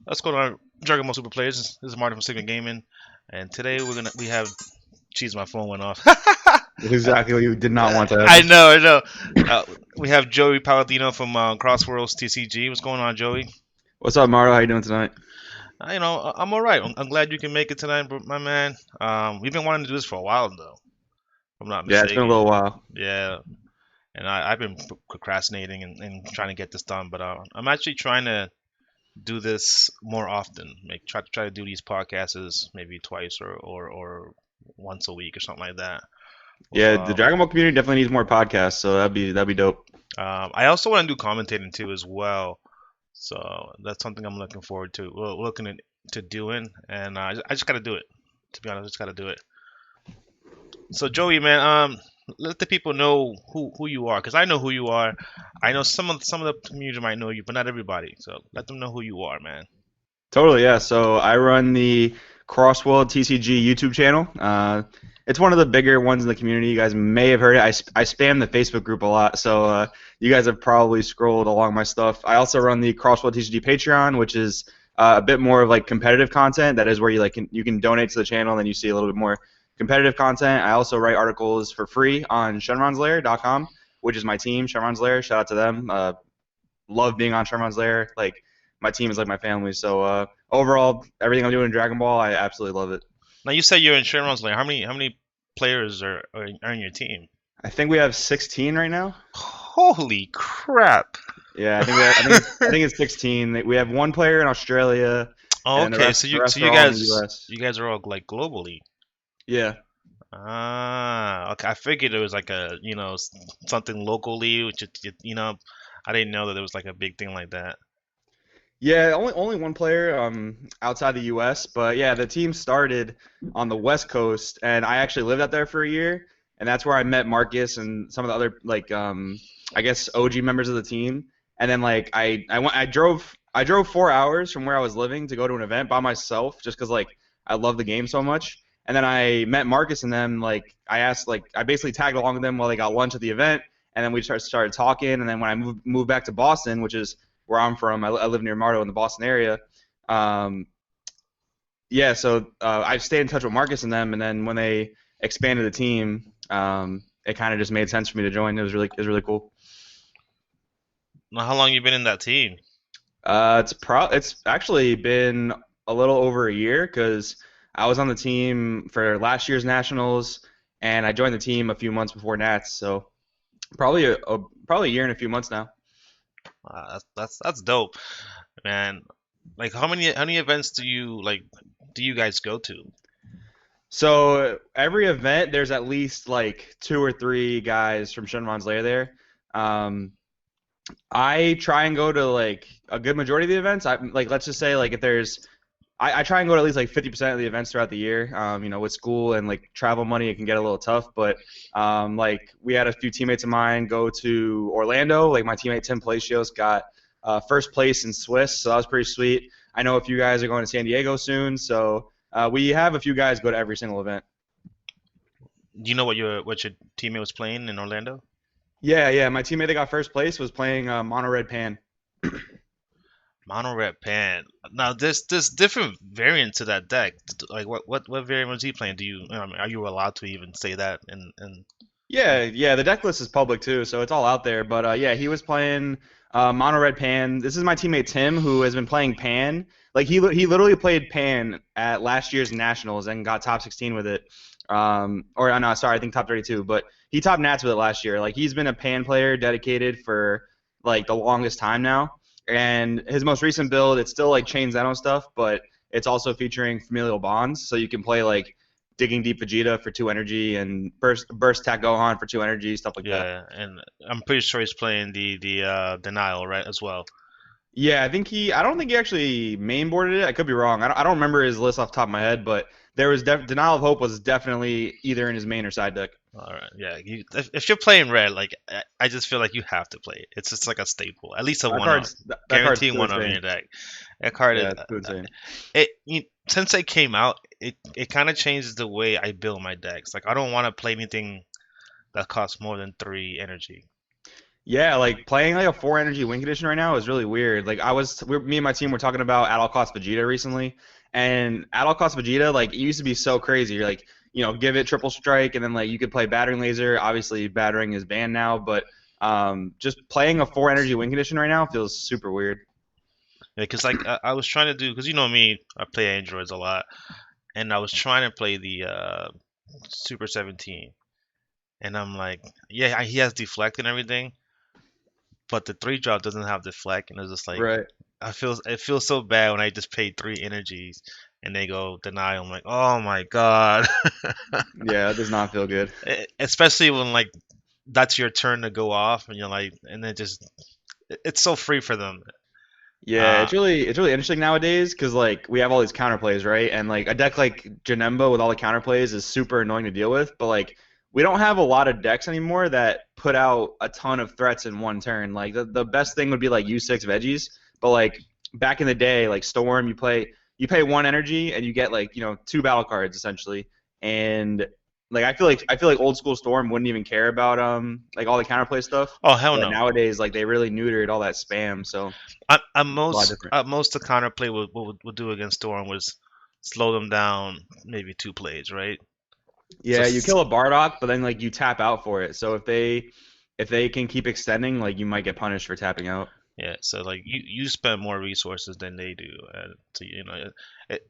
Let's go to our Dragon Ball Super Players. This is Martin from Sigma Gaming, and today we have. Jeez, my phone went off. Exactly what you did not want to I happen. know, I know. We have Joey Palladino from Crossworlds TCG. What's going on, Joey? What's up, Mario? How you doing tonight? I'm all right. I'm glad you can make it tonight, my man. We've been wanting to do this for a while, though. If I'm not Yeah, it's been a mistaken. little while. Yeah, and I've been procrastinating and trying to get this done, but I'm actually trying to do this more often. Try to do these podcasts maybe twice or once a week or something like that. With Yeah, the Dragon Ball community definitely needs more podcasts, so that'd be dope. I also want to do commentating too as well. So that's something I'm looking forward to. Looking to doing, and I just got to do it. To be honest, I just got to do it. So Joey, man, let the people know who you are, because I know who you are. I know some of the community might know you, but not everybody. So let them know who you are, man. Totally, yeah. So I run the Crossworld TCG YouTube channel. It's one of the bigger ones in the community. You guys may have heard it. I spam the Facebook group a lot, so you guys have probably scrolled along my stuff. I also run the Crossworld TCG Patreon, which is a bit more of like competitive content. That is where you can donate to the channel, and then you see a little bit more competitive content. I also write articles for free on shenronslayer.com, which is my team, Shenron's Lair. Shout out to them. Love being on Sherman's Lair. Like my team is like my family. So overall, everything I'm doing in Dragon Ball, I absolutely love it. Now you said you're in Shenron's Lane. How many players are in your team? I think we have 16 right now. Holy crap! Yeah, I think it's 16. We have one player in Australia, Oh, and the okay. rest So the you so rest are you all in the guys U.S. you guys are all like globally. Yeah. Okay. I figured it was like a something locally, which I didn't know that there was like a big thing like that. Yeah, only one player outside the U.S. But yeah, the team started on the West Coast, and I actually lived out there for a year, and that's where I met Marcus and some of the other like I guess OG members of the team. And then like I drove 4 hours from where I was living to go to an event by myself just because like I love the game so much. And then I met Marcus and them like I asked like I basically tagged along with them while they got lunch at the event, and then we started talking. And then when I moved back to Boston, which is where I'm from. I live near Marto in the Boston area. Um, yeah, so I've stayed in touch with Marcus and them, and then when they expanded the team, it kind of just made sense for me to join. It was really cool. Now, how long you been in that team? It's actually been a little over a year because I was on the team for last year's nationals, and I joined the team a few months before Nats. So probably a year and a few months now. That's dope, man. Like how many events do you guys go to? So every event, there's at least like two or three guys from Shenron's Lair there. Um, I try and go to like a good majority of the events. I like let's just say like if there's I try and go to at least like 50% of the events throughout the year. With school and like travel money, it can get a little tough. But like we had a few teammates of mine go to Orlando. Like my teammate Tim Palacios got first place in Swiss, so that was pretty sweet. I know a few guys are going to San Diego soon, so we have a few guys go to every single event. Do you know what your teammate was playing in Orlando? Yeah, yeah. My teammate that got first place was playing Mono Red Pan. Mono Red Pan. Now there's different variants to that deck. Like what variant was he playing? Are you allowed to even say that? And Yeah, yeah. The deck list is public too, so it's all out there. But yeah, he was playing Mono Red Pan. This is my teammate Tim, who has been playing Pan. Like he literally played Pan at last year's nationals and got top 16 with it. Or no, sorry, I think top 32. But he top Nats with it last year. Like he's been a Pan player dedicated for like the longest time now. And his most recent build, it's still like Chain Zeno stuff, but it's also featuring familial bonds, so you can play like Digging Deep Vegeta for 2 energy and Burst Tech Gohan for 2 energy, stuff like that. yeah, and I'm pretty sure he's playing the Denial, right, as well. Yeah, I don't think he actually mainboarded it. I could be wrong. I don't remember his list off the top of my head, but there was Denial of Hope was definitely either in his main or side deck. All right, yeah. If you're playing red, like I just feel like you have to play it. It's just like a staple, at least a one of That card's guaranteeing too one of in your insane. deck. That card is Yeah, it's too insane. since it came out, it kind of changes the way I build my decks. Like I don't want to play anything that costs more than 3 energy. Yeah, like playing like a 4 energy win condition right now is really weird. Like me and my team were talking about at all cost Vegeta recently, and at all cost Vegeta, like it used to be so crazy. You're like, give it triple strike, and then like you could play battering laser. Obviously, battering is banned now, but just playing a 4 energy win condition right now feels super weird. Yeah, because like I was trying to do, because you know me, I play androids a lot, and I was trying to play the Super 17, and I'm like, yeah, he has deflect and everything, but the three drop doesn't have deflect, and it's just like Right. it feels so bad when I just paid 3 energies and they go deny. I'm like, oh my god. Yeah, that does not feel good. Especially when like that's your turn to go off, and you're like, and then just it's so free for them. Yeah, Uh, it's really interesting nowadays because like we have all these counterplays, right? And like a deck like Janemba with all the counterplays is super annoying to deal with, but like we don't have a lot of decks anymore that put out a ton of threats in one turn. Like the best thing would be like U6 veggies, but like back in the day, like Storm, you pay 1 energy and you get like, two battle cards essentially. And like I feel like old school Storm wouldn't even care about like all the counterplay stuff. oh hell But no. nowadays like they really neutered all that spam, so a lot different. At most the counterplay would do against Storm was slow them down maybe 2 plays, right? So Yeah, you kill a Bardock, but then like you tap out for it. So if they can keep extending, like you might get punished for tapping out. yeah, so like you spend more resources than they do, to it,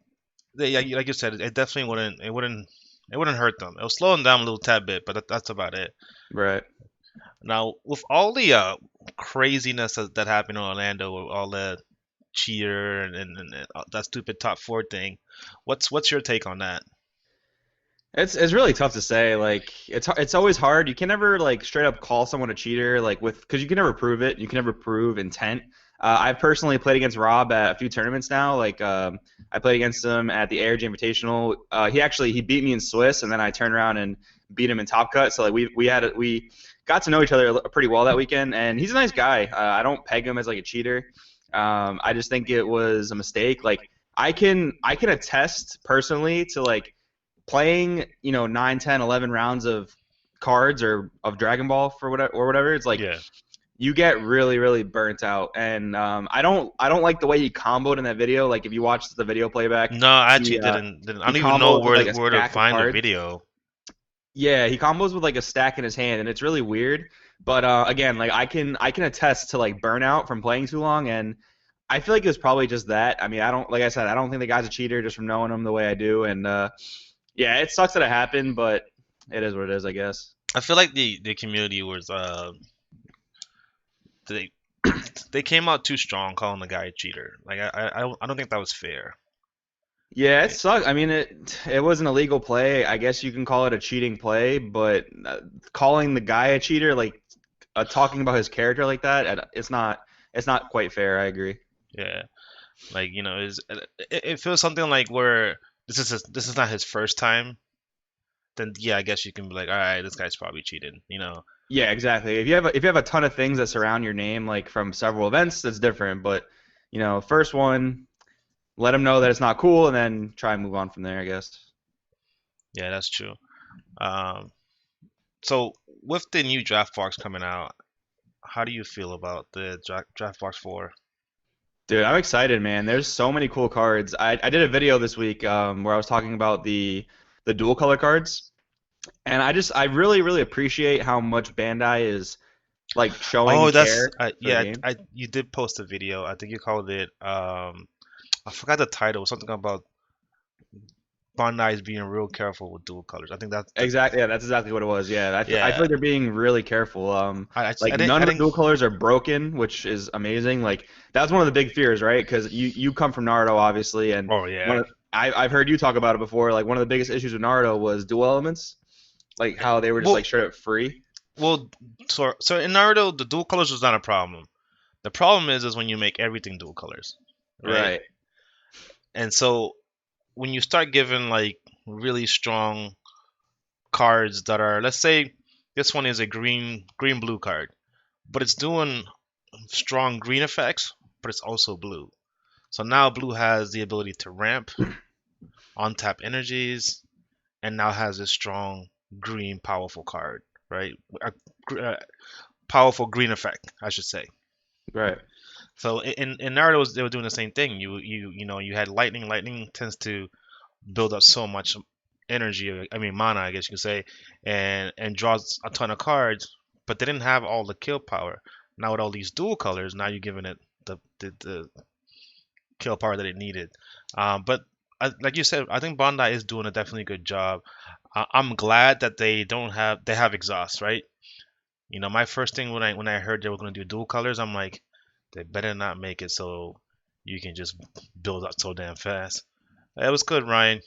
yeah, like you said, it definitely it wouldn't hurt them. It'll slow them down a little tad bit, but that's about it. Right. Now, with all the craziness that happened in Orlando, with all the cheater and that stupid top four thing, what's your take on that? It's really tough to say. Like it's always hard. You can never like straight up call someone a cheater, like because you can never prove it. You can never prove intent. I've personally played against Rob at a few tournaments now. Like I played against him at the AirG Invitational. He beat me in Swiss, and then I turned around and beat him in Top Cut. So like we got to know each other pretty well that weekend, and he's a nice guy. I don't peg him as like a cheater. I just think it was a mistake. Like I can attest personally to like playing 9, 10, 11 rounds of cards or of Dragon Ball for whatever. It's like Yeah. you get really really burnt out, and I don't like the way he comboed in that video. Like if you watch the video playback, No, I actually he uh, didn't. I he don't even know combos with like a where to stack of find the cards. video. Yeah, he combos with like a stack in his hand, and it's really weird. But again, like I can attest to like burnout from playing too long, and I feel like it was probably just that. I mean, like I said, I don't think the guy's a cheater just from knowing him the way I do, and yeah, it sucks that it happened, but it is what it is, I guess. I feel like the community was they they came out too strong calling the guy a cheater. Like I don't think that was fair. Yeah, it sucked. I mean, it was an illegal play. I guess you can call it a cheating play, but calling the guy a cheater, like talking about his character like that, it's not quite fair. I agree. Yeah, like it feels something like where this is not his first time. Then yeah, I guess you can be like, all right, this guy's probably cheated. Yeah, exactly. If you have a ton of things that surround your name, like from several events, that's different. But first one, let them know that it's not cool, and then try and move on from there, I guess. Yeah, that's true. Um, so with the new draft box coming out, how do you feel about the draft box 4? Dude, I'm excited, man. There's so many cool cards. I did a video this week where I was talking about the dual color cards, and I really really appreciate how much Bandai is like showing Oh, care for the yeah, game. you did post a video. I think you called it I forgot the title, something about Bandai is being real careful with dual colors. I think that Exactly. Yeah, that's exactly what it was. Yeah, I feel yeah. like they're being really careful. Like I none of the didn't. dual colors are broken, which is amazing. Like that's one of the big fears, right? Because you come from Naruto, obviously, and Oh one yeah. of I've heard you talk about it before. Like one of the biggest issues with Naruto was dual elements, like how they were just Well, like straight up free. well, so in Naruto, the dual colors was not a problem. The problem is when you make everything dual colors, right? Right. And so when you start giving like really strong cards that are, let's say, this one is a green blue card, but it's doing strong green effects, but it's also blue. So now blue has the ability to ramp, untap energies, and now has a strong green powerful card, right? Uh, powerful green effect, I should say. Right. So in Naruto, they were doing the same thing. You had lightning. Lightning tends to build up so much energy. I mean mana, I guess you could say, and draws a ton of cards. But they didn't have all the kill power. Now with all these dual colors, now you're giving it the kill power that it needed. But like you said, I think Bandai is doing a definitely good job. I'm glad that they have exhaust, right? My first thing when I heard they were gonna do dual colors, I'm like, they better not make it so you can just build up so damn fast. It was good, Ryan.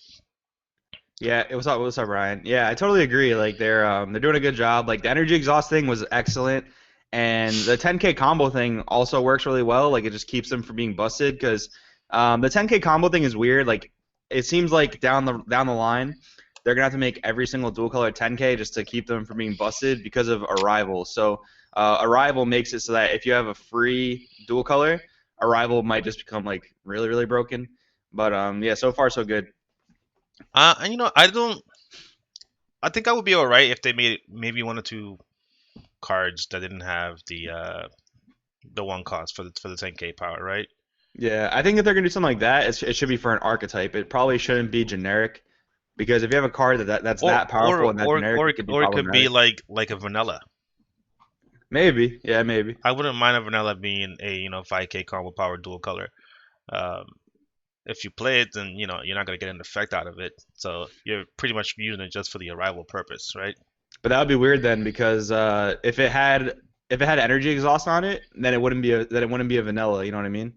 Yeah, it was up. What's up, Ryan? Yeah, I totally agree. Like they're doing a good job. Like the energy exhaust thing was excellent, and the 10K combo thing also works really well. Like it just keeps them from being busted because the 10K combo thing is weird. Like it seems like down the line they're gonna have to make every single dual color 10K just to keep them from being busted because of Arrival. So Arrival makes it so that if you have a free dual color, Arrival might just become like really really broken. But yeah, so far so good. And I don't. I think I would be all right if they made maybe one or two cards that didn't have the one cost for the 10K power, right? Yeah, I think if they're gonna do something like that, it should be for an archetype. It probably shouldn't be generic because if you have a card that's Or that powerful or and that or generic, or it it, could be or it could be problematic. like a vanilla. Maybe, yeah, maybe. I wouldn't mind a vanilla being a 5K combo power dual color. Um, if you play it, then you're not gonna get an effect out of it. So you're pretty much using it just for the arrival purpose, right? But that would be weird then because if it had energy exhaust on it, then it wouldn't be a vanilla. You know what I mean?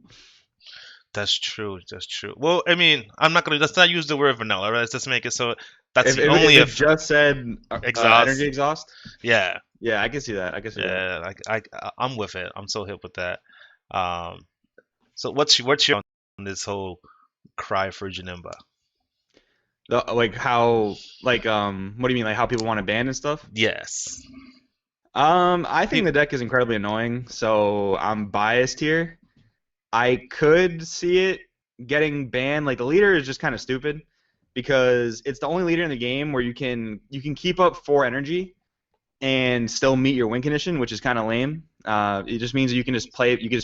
That's true. That's true. Well, I mean, I'm not gonna. Let's not use the word vanilla, right? Let's just make it so that's If the if, it- only if it just said energy exhaust. exhaust, Yeah, yeah, I can see that. I can see that. yeah. Like I'm with it. I'm so hip with that. Um, so what's your on this whole cry for Janemba? Like how what do you mean like how people want to ban and stuff? Yes. I think the deck is incredibly annoying, so I'm biased here. I could see it getting banned. Like the leader is just kind of stupid because it's the only leader in the game where you can keep up 4 energy and still meet your win condition, which is kind of lame. It just means that you can just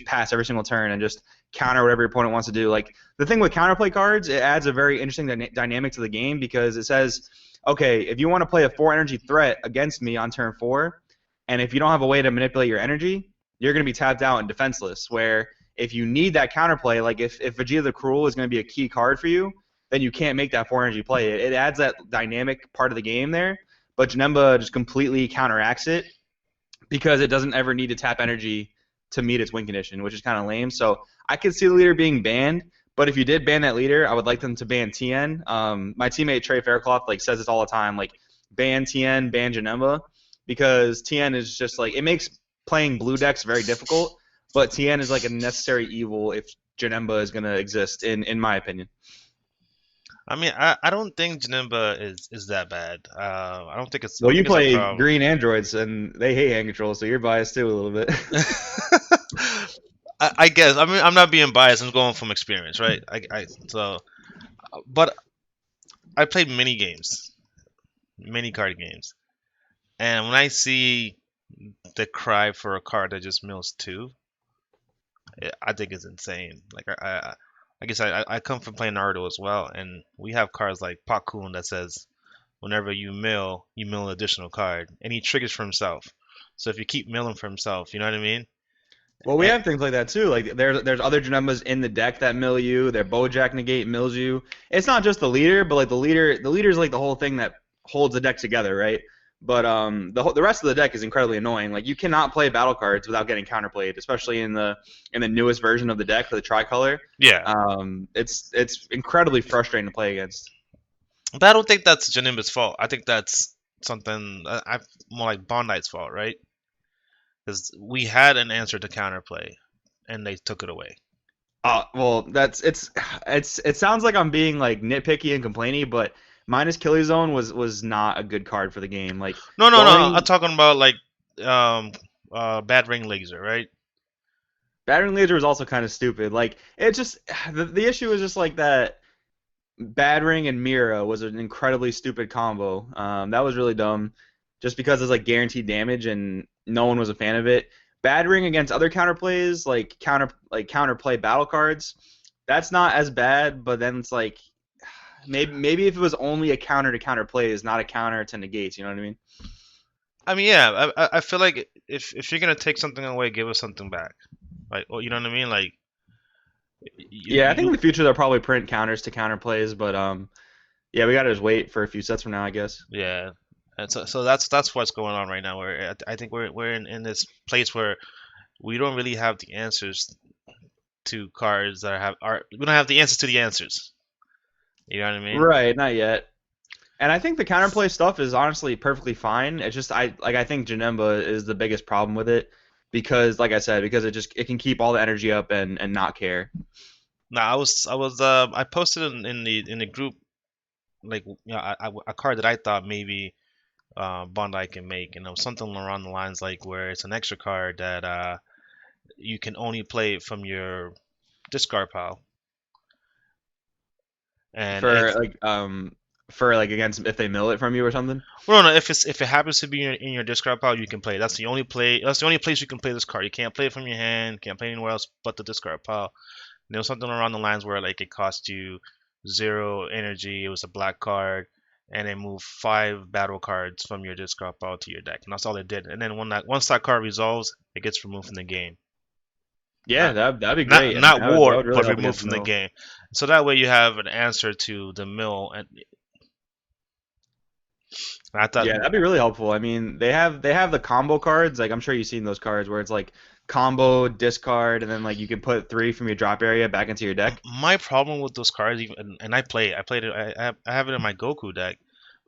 pass every single turn and just counter whatever your opponent wants to do. Like the thing with counterplay cards, it adds a very interesting dynamic to the game because it says, okay, if you want to play a 4 energy threat against me on turn 4, and if you don't have a way to manipulate your energy, you're going to be tapped out and defenseless. Where if you need that counterplay, like if Vegeta the Cruel is going to be a key card for you, then you can't make that 4 energy play. It adds that dynamic part of the game there, but Janemba just completely counteracts it because it doesn't ever need to tap energy to meet its win condition, which is kind of lame. So I could see the leader being banned, but if you did ban that leader, I would like them to ban TN. My teammate Trey Faircloth says this all the time, like ban TN, ban Janemba, because TN is just like it makes playing blue decks very difficult, but TN is like a necessary evil if Janemba is gonna exist, in my opinion. I mean, I don't think Janemba is that bad. I don't think it's I Well, don't you think it's a play problem. green androids, and they hate hand control, so you're biased too a little bit. I guess. I mean, I'm not being biased. I'm going from experience, right? But I played mini games, mini card games, and when I see the cry for a card that just mills two, I think it's insane. Like I guess I come from playing Naruto as well, and we have cards like Pakun that says whenever you mill an additional card, and he triggers for himself. So if you keep milling for himself, you know what I mean? Well, we Eh, have things like that too. Like there's other Janembas in the deck that mill you. Their Bojack negate mills you. It's not just the leader, but like the leader is like the whole thing that holds the deck together, right? But the rest of the deck is incredibly annoying. Like you cannot play battle cards without getting counterplayed, especially in the newest version of the deck for the tricolor. yeah, It's incredibly frustrating to play against. but I don't think that's Janemba's fault. I think that's something more like Bondite's fault, right? Because we had an answer to counterplay, and they took it away. Well, it sounds like I'm being like nitpicky and complaining, but minus Killing Zone was not a good card for the game. Like No, no, no. I'm going talking about like um bad ring laser, right? Battering Laser was also kind of stupid. Like it just the issue is just like that Battering and Mira was an incredibly stupid combo. That was really dumb. just because it's like guaranteed damage and no one was a fan of it. Battering against other counterplays like counterplay battle cards, that's not as bad, but then it's like maybe if it was only a counter to counter plays, not a counter to negates, you know what I mean? I mean, yeah, I feel like if you're gonna take something away, give us something back. Like, well, you know what I mean? Like, Yeah, I think in you the future they'll probably print counters to counter plays, but yeah, we gotta just wait for a few sets from now, I guess. yeah. And so that's what's going on right now. Where I think we're in this place where we don't really have the answers to cards that have are we don't have the answers to the answers. You know what I mean? Right, not yet. And I think the counterplay stuff is honestly perfectly fine. It's just I think Janemba is the biggest problem with it because like I said, because it can keep all the energy up and not care. Now I posted in the group like a card that I thought maybe Bondi can make, and it was something around the lines like where it's an extra card that you can only play from your discard pile, and For it's like against if they mill it from you or something. well, no, if it happens to be in your discard pile, you can play. That's the only play. That's the only place you can play this card. You can't play it from your hand. Can't play anywhere else but the discard pile. And there was something around the lines where like it cost you 0 energy. It was a black card, and it moved 5 battle cards from your discard pile to your deck, and that's all it did. And then once that card resolves, it gets removed from the game. Yeah, Not that'd be not great. I mean, not that war, would really but help removed against from the mill. game. So that way you have an answer to the mill. And I thought, Yeah, that'd be really helpful. I mean, they have the combo cards. Like I'm sure you've seen those cards where it's like combo discard and then like you can put three from your drop area back into your deck. my problem with those cards, even and I played it. I have it in my Goku deck.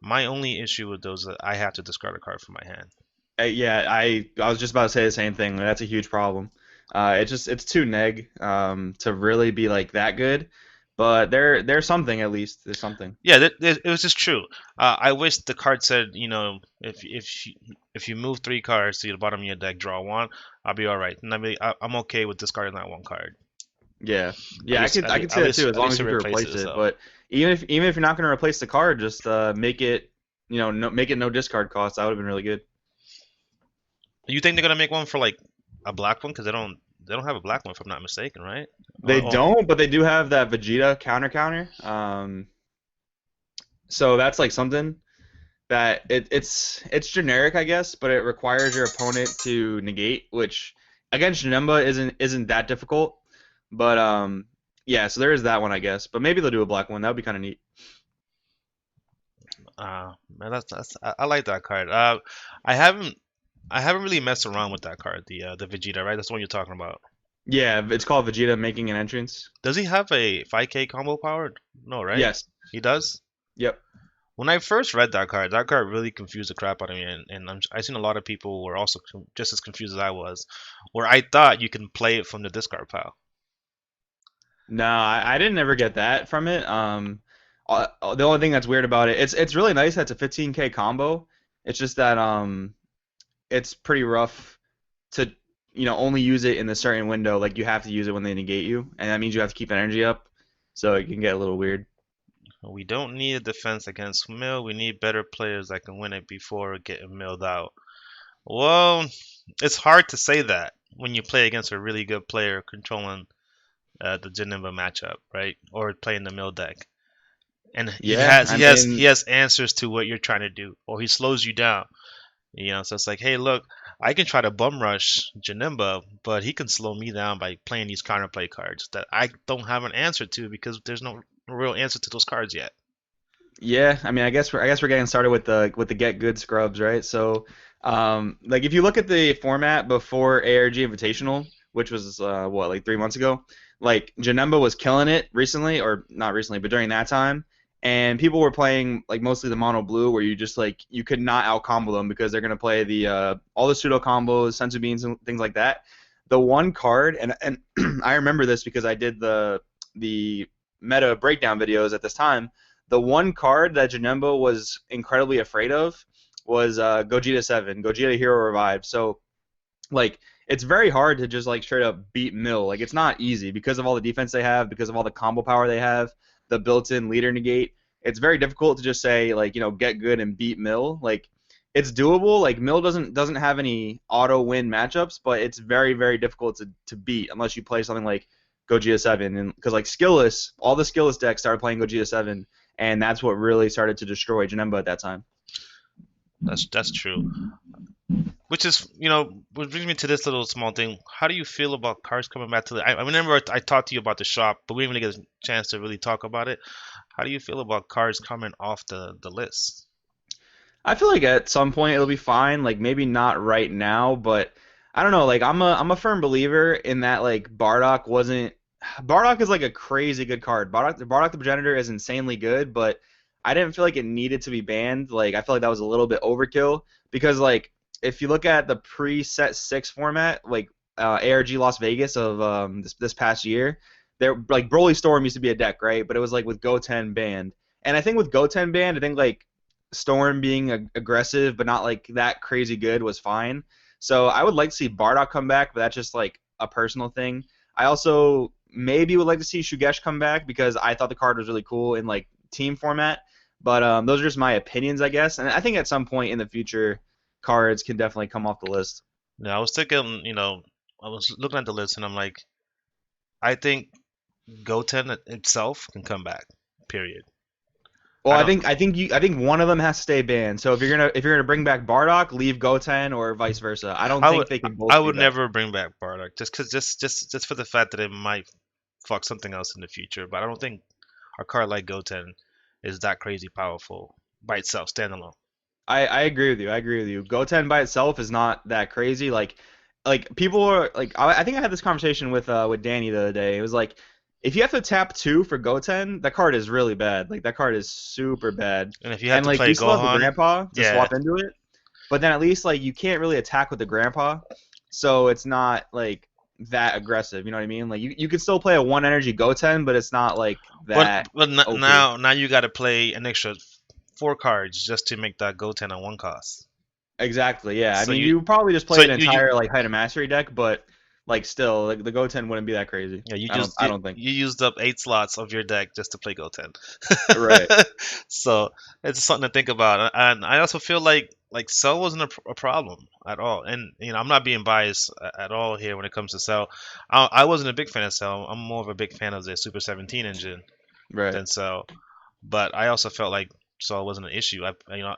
My only issue with those is that I have to discard a card from my hand. Yeah, I was just about to say the same thing. That's a huge problem. It's too neg to really be like that good. But there's something at least. There's something. Yeah, it was just true. I wish the card said, if you move 3 cards to the bottom of your deck, draw one, I'll be all right. And I'm okay with discarding that one card. Yeah, At yeah, least I could say that too as at long least as it you can replaces replace it. it. So, But even if you're not going to replace the card, just make it make it no discard cost. That would have been really good. you think they're gonna make one for like a black one? Because they don't have a black one if I'm not mistaken, right? They Or don't, but they do have that Vegeta counter. So that's like something that it's generic, I guess, but it requires your opponent to negate, which against Janemba isn't that difficult. But yeah, so there is that one, I guess. But maybe they'll do a black one. That would be kind of neat. man, I like that card. I haven't really messed around with that card, the Vegeta, right? That's the one you're talking about. Yeah, it's called Vegeta making an entrance. Does he have a 5K combo power? No, right? Yes. He does. Yep. When I first read that card really confused the crap out of me, and I've seen a lot of people who were also just as confused as I was, where I thought you can play it from the discard pile. No, I didn't ever get that from it. The only thing that's weird about it, it's really nice that it's a 15K combo. It's just that it's pretty rough to only use it in a certain window. Like you have to use it when they negate you, and that means you have to keep energy up, so it can get a little weird. We don't need a defense against mill. We need better players that can win it before getting milled out. Well, it's hard to say that when you play against a really good player controlling the Geneva matchup, right? Or playing the mill deck, and he Yeah, has I he has he mean, has answers to what you're trying to do, or he slows you down. So it's like, hey, look, I can try to bum rush Janemba, but he can slow me down by playing these counterplay cards that I don't have an answer to because there's no real answer to those cards yet. yeah, I mean, I guess we're getting started with the get good scrubs, right? So, like if you look at the format before ARG Invitational, which was what like 3 months ago, like Janemba was killing it recently, or not recently, but during that time, and people were playing like mostly the mono blue, where you just like you could not out combo them because they're gonna play the all the pseudo combos, sensu beans, and things like that. The one card, and I remember this because I did the meta breakdown videos at this time. The one card that Janemba was incredibly afraid of was Gogeta 7, Gogeta Hero Revive. So, like, it's very hard to just, like, straight up beat Mill. Like, it's not easy because of all the defense they have, because of all the combo power they have, the built in leader negate. It's very difficult to just say, like, get good and beat Mill. Like, it's doable. Like Mill doesn't have any auto win matchups, but it's very difficult to beat unless you play something like Gogeta 7, and because like skillless, all the skillless decks started playing Gogeta 7, and that's what really started to destroy Janemba at that time. That's true. Which is, which brings me to this little small thing. How do you feel about cars coming back to the? I remember I talked to you about the shop, but we didn't really get a chance to really talk about it. How do you feel about cars coming off the list? I feel like at some point it'll be fine. Like maybe not right now, but I don't know. Like I'm a firm believer in that. Like Bardock wasn't. Bardock is like a crazy good card. Bardock the Progenitor is insanely good, but I didn't feel like it needed to be banned. Like I feel like that was a little bit overkill because like if you look at the pre-set six format, like ARG Las Vegas of this past year, there like Broly Storm used to be a deck, right? But it was like with Goten banned. And I think with Goten banned, I think like Storm being aggressive but not like that crazy good was fine. So I would like to see Bardock come back, but that's just like a personal thing. I also maybe would like to see Shugesh come back because I thought the card was really cool in like team format. But those are just my opinions, I guess. And I think at some point in the future, cards can definitely come off the list. Yeah, I was thinking, I was looking at the list and I'm like, I think Goten itself can come back. Period. Well, I I don't. think I think you I think one of them has to stay banned. So if you're gonna bring back Bardock, leave Goten or vice versa. I don't I would. think they can I both be would back. never bring back Bardock just for the fact that it might fuck something else in the future. But I don't think a card like Goten is that crazy powerful by itself, standalone. I agree with you. I agree with you. Goten by itself is not that crazy. Like people are like I think I had this conversation with Danny the other day. It was like if you have to tap two for Goten, that card is really bad. Like that card is super bad. And if you have And to like play you still have the Gohan, grandpa to yeah. swap into it, but then at least like you can't really attack with the grandpa, so it's not like that aggressive. You know what I mean? Like you could still play a one energy Goten, but it's not like But that but OP. now you got to play an extra 4 cards just to make that Goten a one cost. Exactly. Yeah. I So mean, you you probably just so play an you entire like height of mastery deck, but like still, like the Goten wouldn't be that crazy. yeah, I don't. I don't think. you used up 8 slots of your deck just to play Goten. Right. So it's something to think about, and I also feel like Cell wasn't a problem at all. And I'm not being biased at all here when it comes to Cell. I wasn't a big fan of Cell. I'm more of a big fan of the Super 17 engine Right. than Cell. But I also felt like Cell wasn't an issue.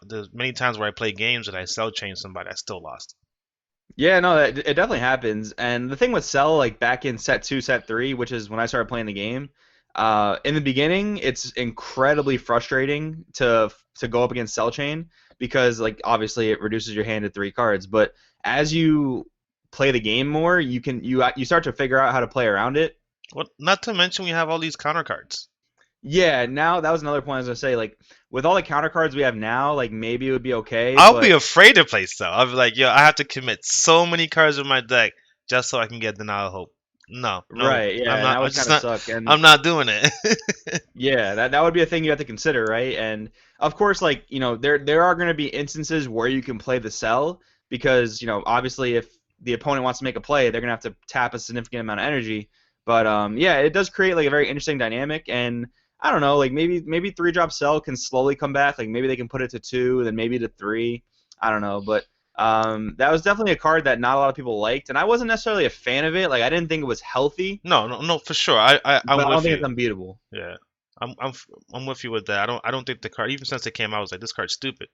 There's many times where I play games that I Cell change somebody, I still lost. Yeah. No, it definitely happens. And the thing with Cell, like back in set two, set three, which is when I started playing the game, in the beginning, it's incredibly frustrating to go up against Cell Chain because like obviously it reduces your hand to three cards, but as you play the game more, you start to figure out how to play around it. Well, not to mention we have all these counter cards. Yeah, now that was another point I was gonna say. Like with all the counter cards we have now, like maybe it would be okay, I'll be but afraid to play Cell. I'll be like, yo, I have to commit so many cards in my deck just so I can get Denial of Hope. No, no, right, I'm yeah, and not. that I'm would just kind of not. suck. And I'm not doing it. yeah, that would be a thing you have to consider, right? And of course, like there are gonna be instances where you can play the cell because obviously if the opponent wants to make a play, they're gonna have to tap a significant amount of energy. But yeah, it does create like a very interesting dynamic, and I don't know, like maybe three drop cell can slowly come back. Like maybe they can put it to two, then maybe to three. I don't know, but that was definitely a card that not a lot of people liked, and I wasn't necessarily a fan of it. Like I didn't think it was healthy, No, no, no, for sure. I'm but I don't with think it's you. unbeatable. Yeah, I'm with you with that. I don't think the card, even since it came out, I was like, this card's stupid.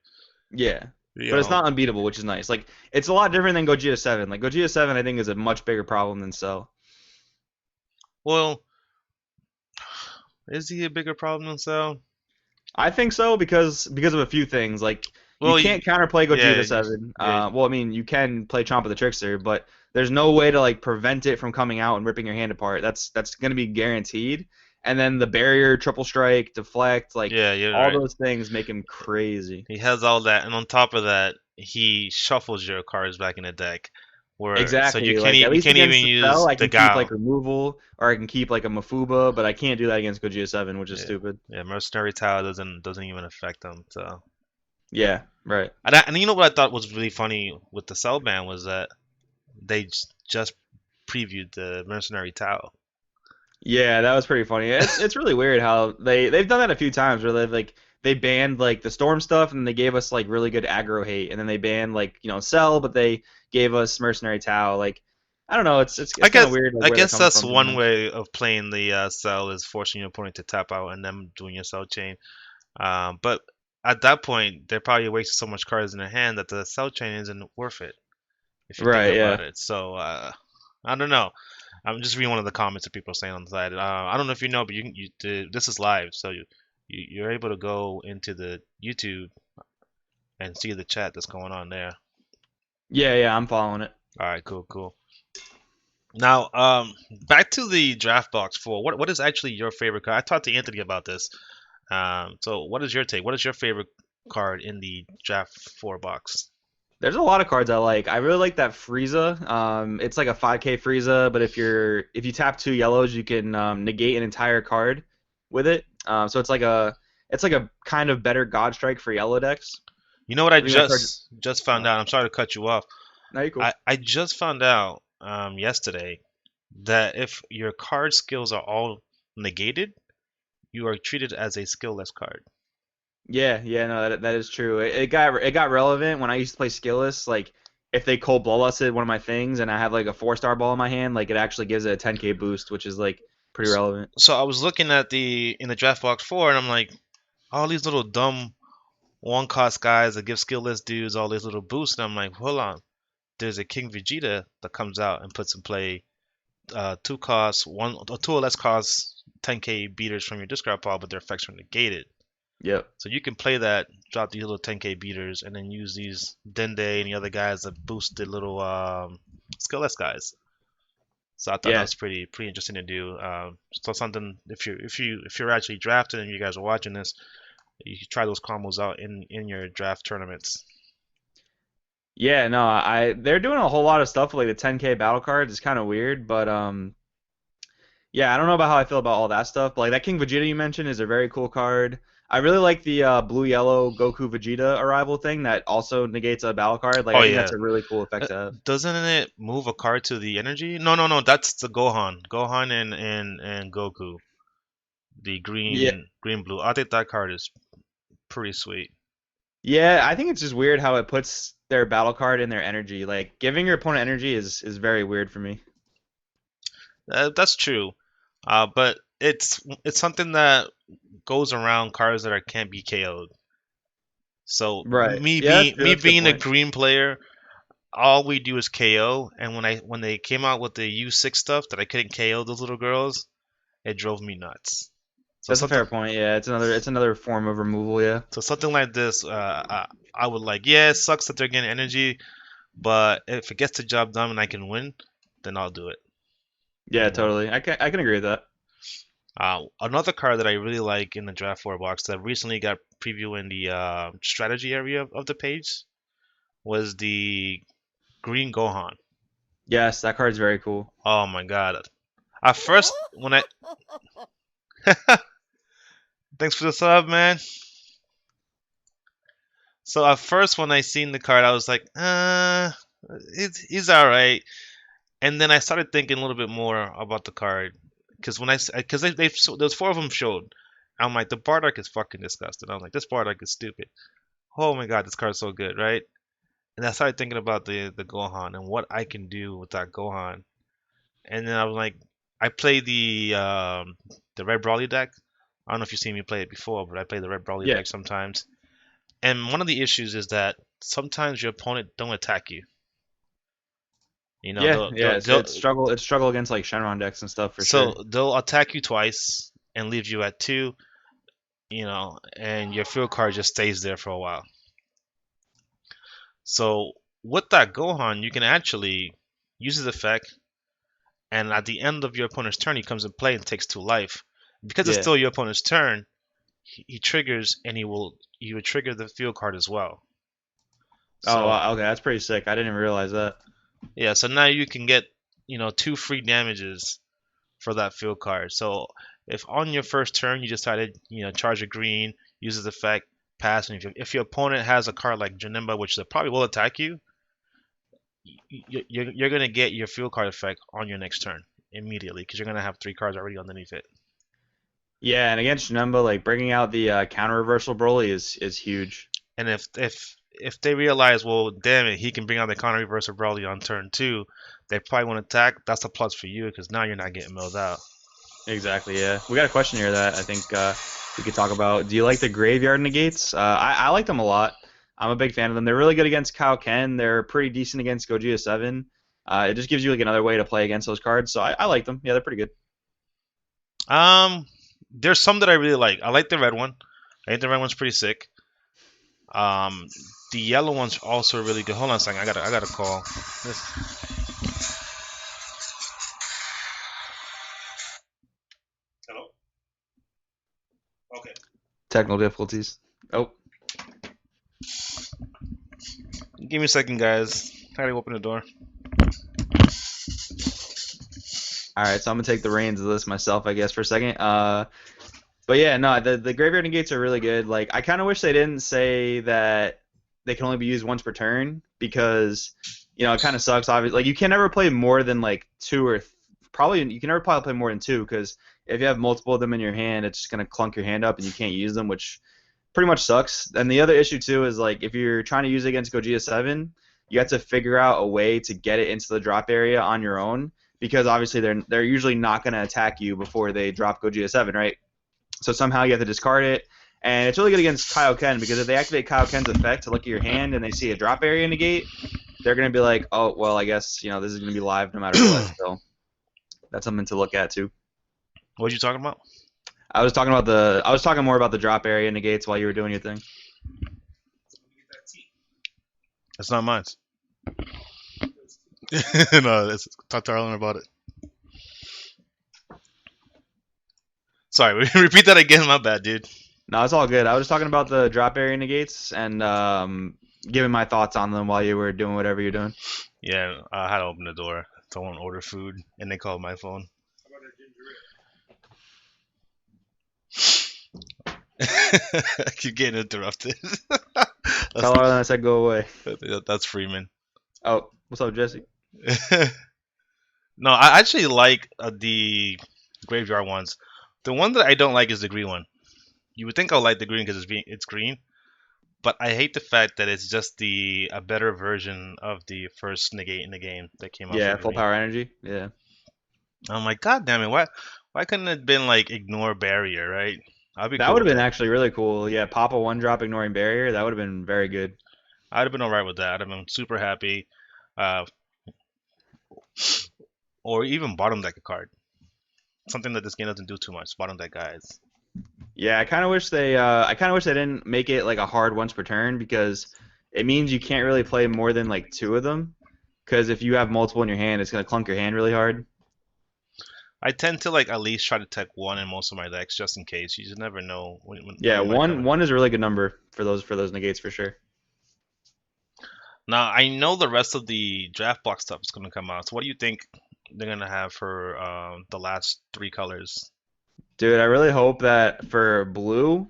Yeah, You but it's know. not unbeatable, which is nice. Like it's a lot different than Gogeta 7. Like Gogeta 7, I think is a much bigger problem than Cell. Well, is he a bigger problem than Cell? I think so because of a few things. Like you Well, can't counterplay yeah, Gogeta 7. yeah. Well, I mean you can play Chomp of the Trickster, but there's no way to like prevent it from coming out and ripping your hand apart. That's gonna be guaranteed. And then the barrier, triple strike, deflect, like Yeah, you're all right. those things make him crazy. He has all that, and on top of that, he shuffles your cards back in the deck, where so Exactly. Like at you least can't even against the Cell, use I the can keep like Gao. removal or I can keep like a Mafuba, but I can't do that against Gogeta 7, which is Yeah, stupid. yeah. Mercenary Tower doesn't even affect him. So, Yeah, right. and you know what I thought was really funny with the Cell ban was that they just previewed the Mercenary Tower. Yeah, that was pretty funny. It's really weird how they've done that a few times where they've like they banned like the storm stuff, and they gave us like really good aggro hate, and then they banned like Cell, but they gave us mercenary Tau. Like I don't know, I it's kind of guess weird like I where they're guess coming that's from one sometimes. way of playing the cell is forcing your opponent to tap out and then doing your cell chain. But at that point, they're probably wasting so much cards in their hand that the cell chain isn't worth it if you think Right? about Yeah. it. So I don't know. I'm just reading one of the comments that people are saying on the side. I don't know if you know, but this is live, so you're able to go into the YouTube and see the chat that's going on there. Yeah, yeah, I'm following it. All right, cool, cool. Now, back to the draft box for what is actually your favorite card? I talked to Anthony about this. So what is your take? What is your favorite card in the draft four box? There's a lot of cards I like. I really like that Frieza. It's like a 5K Frieza, but if you tap two yellows, you can negate an entire card with it. So it's like a kind of better God Strike for yellow decks. You know what I I think that card. just found Oh, out? I'm sorry to cut you off. no, you're cool. I just found out yesterday that if your card skills are all negated, you are treated as a skillless card. Yeah, yeah, no, that is true. It got relevant when I used to play skillless. Like if they cold bloodlusted one of my things and I have like a 4-star ball in my hand, like it actually gives it a 10K boost, which is like pretty relevant. So I was looking at the in the draft box four, and I'm like, all these little dumb one cost guys that give skillless dudes all these little boosts, and I'm like, hold on, there's a King Vegeta that comes out and puts in play two costs, one or two or less costs 10k beaters from your discard pile, but their effects are negated. Yep. So you can play that, drop these little 10k beaters, and then use these Dende and the other guys that boost the little skillless guys. So I thought that Yeah. was pretty interesting to do. So something if you're actually drafted and you guys are watching this, you can try those combos out in your draft tournaments. Yeah, no, I they're doing a whole lot of stuff with like the 10K battle cards. It's kind of weird, but yeah, I don't know about how I feel about all that stuff. But like that King Vegeta you mentioned is a very cool card. I really like the blue yellow Goku Vegeta arrival thing that also negates a battle card. Like Oh I think yeah, that's a really cool effect Uh, to have. doesn't it move a card to the energy? No, no, no. That's the Gohan. Gohan and Goku. The Yeah. green blue. I think that card is pretty sweet. Yeah, I think it's just weird how it puts their battle card in their energy. Like giving your opponent energy is very weird for me. That's true. But it's something that goes around cards that are can't be KO'd. So Right. Yeah, that's true. me That's a good being a point. green player, all we do is KO. And when they came out with the U6 stuff that I couldn't KO those little girls, it drove me nuts. So That's a something fair point. Yeah, it's another form of removal. Yeah. so something like this, I would like. Yeah, it sucks that they're getting energy, but if it gets the job done and I can win, then I'll do it. Yeah, You know. totally. I can agree with that. Another card that I really like in the draft four box that recently got preview in the strategy area of the page was the Green Gohan. Yes, that card's very cool. Oh my god! At first, when I thanks for the sub, man. So at first, when I seen the card, I was like, he's all right. And then I started thinking a little bit more about the card because because there's four of them showed. I'm like, the Bardock is fucking disgusting. I'm like, this Bardock is stupid. Oh my god, this card's so good, right? And I started thinking about the Gohan and what I can do with that Gohan. And then I was like, I play the Red Brawly deck. I don't know if you've seen me play it before, but I play the Red Brawly Yeah. deck sometimes. And one of the issues is that sometimes your opponent don't attack you. You know, Yeah, yeah. they'll It's struggle against like Shenron decks and stuff for so sure. they'll attack you twice and leave you at two. And your field card just stays there for a while. So with that Gohan, you can actually use his effect, and at the end of your opponent's turn, he comes in play and takes two life. Because it's Yeah. still your opponent's turn, he triggers and he would trigger the field card as well. Oh, So wow, okay, that's pretty sick. I didn't even realize that. yeah, so now you can get two free damages for that field card. So if on your first turn you decided charge a green, use his effect, pass, and if your opponent has a card like Janemba, which they probably will attack you, you're gonna get your field card effect on your next turn immediately because you're gonna have three cards already underneath it. Yeah, and against Janemba, like bringing out the counter reversal Broly is huge. And if they realize, well, damn it, he can bring out the counter reversal Broly on turn two, they probably want to attack. That's a plus for you because now you're not getting milled out. Exactly. Yeah, we got a question here that I think we could talk about. Do you like the graveyard negates? I like them a lot. I'm a big fan of them. They're really good against Kaioken. They're pretty decent against Gogeta 7. It just gives you like another way to play against those cards. So I like them. Yeah, they're pretty good. Um, there's some that I really like. I like the red one. I think the red one's pretty sick. Um, the yellow one's also really good. Hold on a second. I gotta call. This, hello. Okay. Technical difficulties. Oh, Give me a second, guys. I gotta open the door. all right. So I'm gonna take the reins of this myself, I guess, for a second. But yeah, no, the graveyard negates are really good. Like I kind of wish they didn't say that they can only be used once per turn because it kind of sucks. Obviously, like you can never play more than like two or probably you can never probably play more than two because if you have multiple of them in your hand, it's just gonna clunk your hand up and you can't use them, which pretty much sucks. And the other issue too is like if you're trying to use it against Gogeta 7, you have to figure out a way to get it into the drop area on your own because obviously they're usually not gonna attack you before they drop Gogeta 7, right? So somehow you have to discard it. And it's really good against Kaioken because if they activate Kaioken's effect to look at your hand and they see a drop area negate, they're going to be like, oh, well, I guess, this is going to be live no matter what. So that's something to look at too. What are you talking about? I was talking more about the drop area negates while you were doing your thing. That's not mine. No, let's talk to Arlen about it. Sorry, repeat that again. My bad, dude. No, it's all good. I was talking about the drop area negates and giving my thoughts on them while you were doing whatever you're doing. Yeah, I had to open the door. Someone ordered food, and they called my phone. I keep getting interrupted. Tell Arlen I said go away. That's Freeman. Oh, what's up, Jesse? No, I actually like the graveyard ones. The one that I don't like is the green one. You would think I'll like the green because it's green, but I hate the fact that it's just the a better version of the first negate in the game that came out for Yeah, full green. power energy. Yeah. I'm like, God damn it! Why couldn't it have been like ignore barrier, right? I'd be That cool would have with been that. actually really cool. Yeah, pop a one drop ignoring barrier. That would have been very good. I'd have been alright with that. I'd have been super happy. Uh, or even bottom deck a card. Something that this game doesn't do too much. Bottom deck guys. Yeah, I kind of wish they didn't make it like a hard once per turn because it means you can't really play more than like two of them. Because if you have multiple in your hand, it's gonna clunk your hand really hard. I tend to like at least try to tech one in most of my decks just in case. You just never know when Yeah, you might come in. one is a really good number for those negates for sure. Now I know the rest of the draft block stuff is gonna come out. So what do you think they're gonna have for the last three colors? Dude, I really hope that for blue,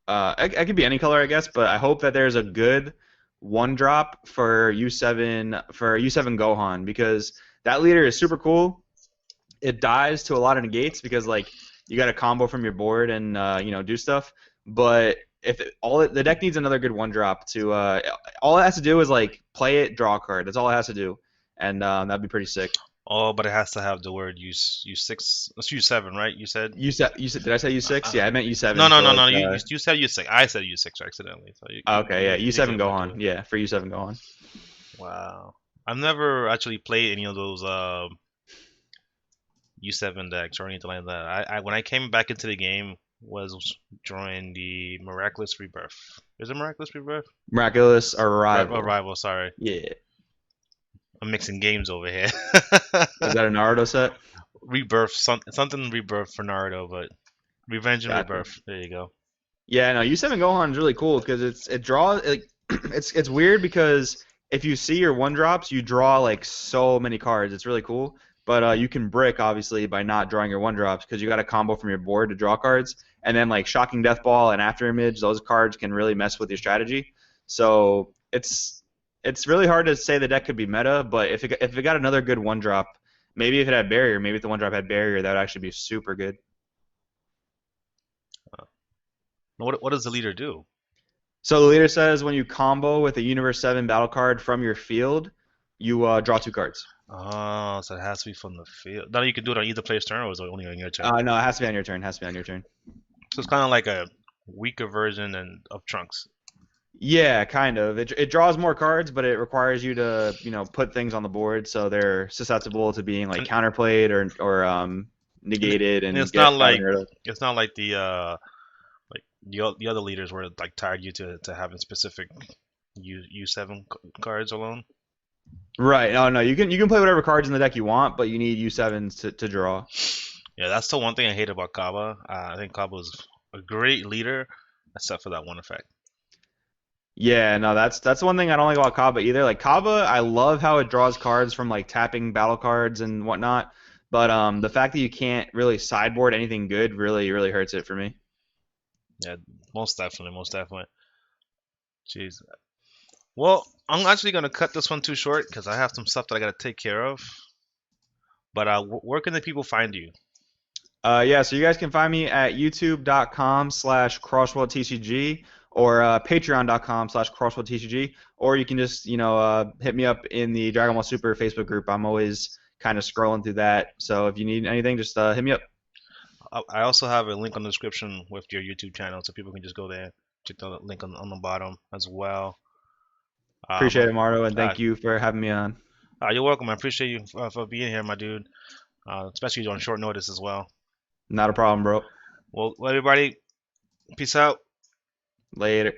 it could be any color, I guess, but I hope that there's a good one drop for U7 Gohan because that leader is super cool. It dies to a lot of negates because like you got a combo from your board and do stuff. But if the deck needs another good one drop to all it has to do is like play it, draw a card. That's all it has to do, and that'd be pretty sick. Oh, but it has to have the word U six. Let's use seven, right? You said. You said did I say U6? Uh, Yeah, I meant no, U7 no, for no, like no. You said U6. I said U6 accidentally. So okay, yeah, you U7 get one to Gohan. it. Yeah, for U7 Gohan. Wow. I've never actually played any of those U7 decks or anything like that. I when I came back into the game was during the Miraculous Rebirth. Is it Miraculous Rebirth? Miraculous Arrival. Arrival, sorry. Yeah. I'm mixing games over here. Is that a Naruto set? Rebirth, something Rebirth for Naruto, but Revenge and Gotcha. Rebirth. There you go. Yeah, no, U7 Gohan is really cool because it draws like it's weird because if you see your one drops, you draw like so many cards. It's really cool. But you can brick obviously by not drawing your one drops because you got a combo from your board to draw cards, and then like Shocking Death Ball and After Image, those cards can really mess with your strategy. So it's really hard to say the deck could be meta, but if it got another good one drop, maybe if it had barrier, maybe if the one drop had barrier, that would actually be super good. What does the leader do? So the leader says when you combo with a Universe 7 battle card from your field, you draw 2 cards. Oh, so it has to be from the field. Now you can do it on either player's turn, or is it only on your turn? No, it has to be on your turn. Has to be on your turn. So it's kind of like a weaker version of Trunks. Yeah, kind of. It draws more cards, but it requires you to, put things on the board so they're susceptible to being like And, counterplayed or and negated and and got rid of. it's not like the other leaders were like tired you to having specific U7 cards alone. Right. No, no. You can play whatever cards in the deck you want, but you need U7s to draw. Yeah, that's the one thing I hate about Kaba. I think Kaba is a great leader, except for that one effect. Yeah, no, that's one thing I don't like about Kaba either. Like Kaba, I love how it draws cards from like tapping battle cards and whatnot, but the fact that you can't really sideboard anything good really really hurts it for me. Yeah, most definitely, most definitely. Jeez. Well, I'm actually gonna cut this one too short because I have some stuff that I gotta take care of. But where can the people find you? Yeah, so you guys can find me at youtube.com/crossworldtcg or patreon.com/crossworldtcg, or you can just, hit me up in the Dragon Ball Super Facebook group. I'm always kind of scrolling through that. So if you need anything, just hit me up. I also have a link on the description with your YouTube channel, so people can just go there. Check the link on the bottom as well. Appreciate Um, it, Marto, and uh, thank you for having me on. you're welcome. I appreciate you for being here, my dude. Especially on short notice as well. Not a problem, bro. Well, everybody, peace out. Later.